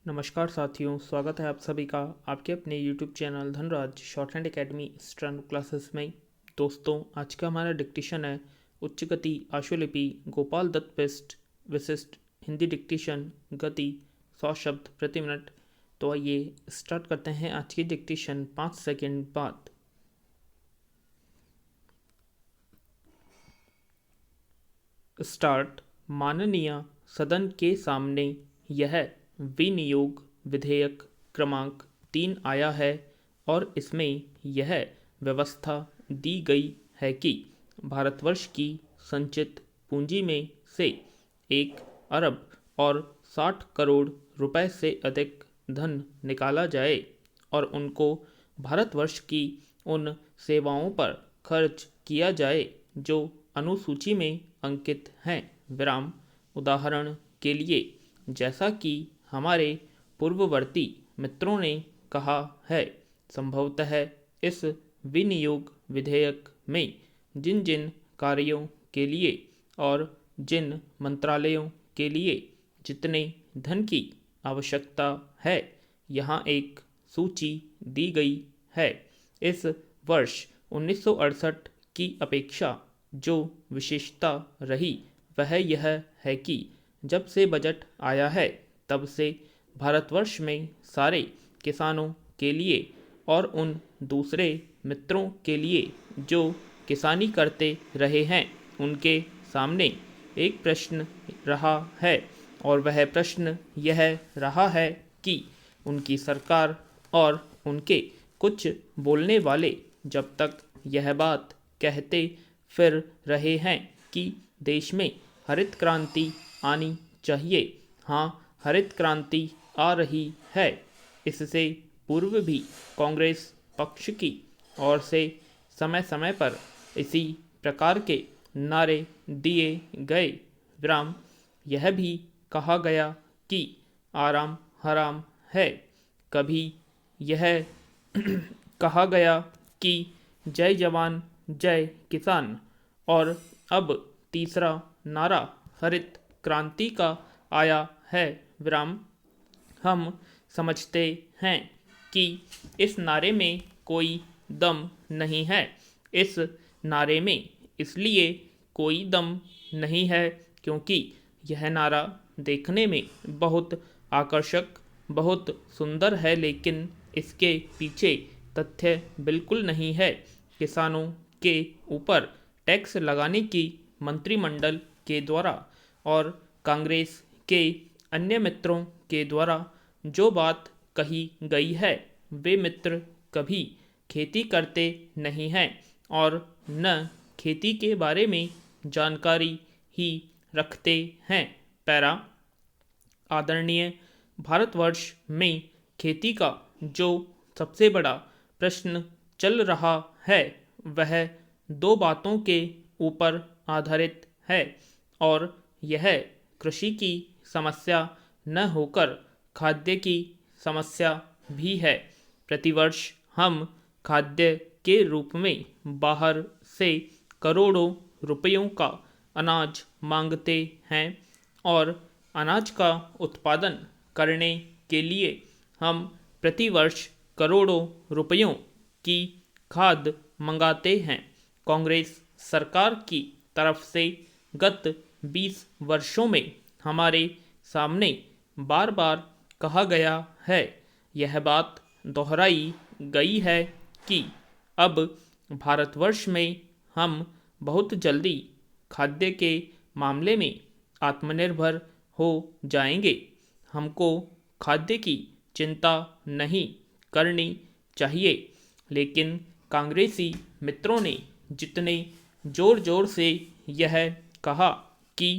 नमस्कार साथियों, स्वागत है आप सभी का आपके अपने YouTube channel Dhanraj short hand academy steno classes में। दोस्तों, आज का हमारा डिक्टेशन है उच्च गति आशुलिपि गोपाल दत्त बिस्ट विशिष्ट हिंदी डिक्टेशन गति 100 शब्द प्रति मिनट। तो आइए स्टार्ट करते हैं आज की डिक्टेशन 5 सेकंड बाद। स्टार्ट। माननीय सदन के सामने यह विनियोग विधेयक क्रमांक 3 आया है और इसमें यह व्यवस्था दी गई है कि भारतवर्ष की संचित पूंजी में से 1 अरब और 60 करोड़ रुपए से अधिक धन निकाला जाए और उनको भारतवर्ष की उन सेवाओं पर खर्च किया जाए जो अनुसूची में अंकित हैं। विराम। उदाहरण के लिए, जैसा कि हमारे पूर्ववर्ती मित्रों ने कहा है, संभवतः इस विनियोग विधेयक में जिन जिन कार्यों के लिए और जिन मंत्रालयों के लिए जितने धन की आवश्यकता है, यहाँ एक सूची दी गई है। इस वर्ष 1968 की अपेक्षा जो विशेषता रही वह यह है कि जब से बजट आया है तब से भारतवर्ष में सारे किसानों के लिए और उन दूसरे मित्रों के लिए जो किसानी करते रहे हैं उनके सामने एक प्रश्न रहा है, और वह प्रश्न यह रहा है कि उनकी सरकार और उनके कुछ बोलने वाले जब तक यह बात कहते फिर रहे हैं कि देश में हरित क्रांति आनी चाहिए। हाँ, हरित क्रांति आ रही है। इससे पूर्व भी कांग्रेस पक्ष की ओर से समय समय पर इसी प्रकार के नारे दिए गए। विराम। यह भी कहा गया कि आराम हराम है। कभी यह कहा गया कि जय जवान जय किसान, और अब तीसरा नारा हरित क्रांति का आया है। विराम। हम समझते हैं कि इस नारे में कोई दम नहीं है। इस नारे में इसलिए कोई दम नहीं है क्योंकि यह नारा देखने में बहुत आकर्षक, बहुत सुंदर है, लेकिन इसके पीछे तथ्य बिल्कुल नहीं है। किसानों के ऊपर टैक्स लगाने की मंत्रिमंडल के द्वारा और कांग्रेस के अन्य मित्रों के द्वारा जो बात कही गई है, वे मित्र कभी खेती करते नहीं हैं और न खेती के बारे में जानकारी ही रखते हैं। पैरा। आदरणीय, भारतवर्ष में खेती का जो सबसे बड़ा प्रश्न चल रहा है वह दो बातों के ऊपर आधारित है, और यह कृषि की समस्या न होकर खाद्य की समस्या भी है। प्रतिवर्ष हम खाद्य के रूप में बाहर से करोड़ों रुपयों का अनाज मांगते हैं, और अनाज का उत्पादन करने के लिए हम प्रतिवर्ष करोड़ों रुपयों की खाद मंगाते हैं। कांग्रेस सरकार की तरफ से गत 20 वर्षों में हमारे सामने बार बार कहा गया है, यह बात दोहराई गई है कि अब भारतवर्ष में हम बहुत जल्दी खाद्य के मामले में आत्मनिर्भर हो जाएंगे। हमको खाद्य की चिंता नहीं करनी चाहिए। लेकिन कांग्रेसी मित्रों ने जितने जोर जोर से यह कहा कि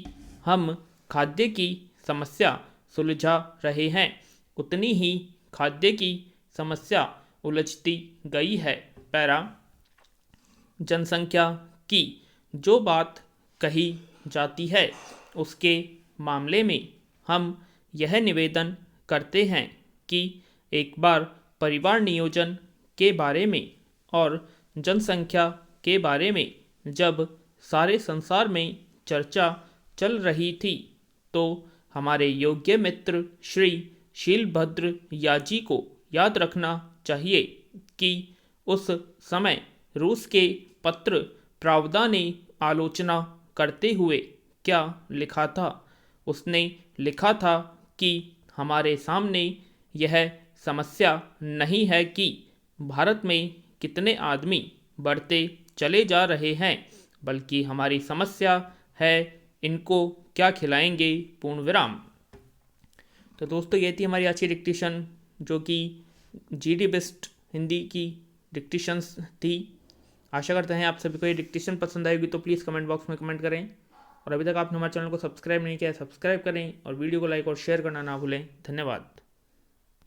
हम खाद्य की समस्या सुलझा रहे हैं, उतनी ही खाद्य की समस्या उलझती गई है। पैरा। जनसंख्या की जो बात कही जाती है उसके मामले में हम यह निवेदन करते हैं कि एक बार परिवार नियोजन के बारे में और जनसंख्या के बारे में जब सारे संसार में चर्चा चल रही थी तो हमारे योग्य मित्र श्री शीलभद्र याजी को याद रखना चाहिए कि उस समय रूस के पत्र प्रावदा ने आलोचना करते हुए क्या लिखा था। उसने लिखा था कि हमारे सामने यह समस्या नहीं है कि भारत में कितने आदमी बढ़ते चले जा रहे हैं, बल्कि हमारी समस्या है इनको क्या खिलाएंगे, पूर्ण विराम। तो दोस्तों ये थी हमारी आज की डिक्टेशन, जो कि जीडी बेस्ट हिंदी की डिक्टेशंस थी। आशा करते हैं आप सभी को ये डिक्टेशन पसंद आएगी, तो प्लीज़ कमेंट बॉक्स में कमेंट करें। और अभी तक आपने हमारे चैनल को सब्सक्राइब नहीं किया है, सब्सक्राइब करें और वीडियो को लाइक और शेयर करना ना भूलें। धन्यवाद।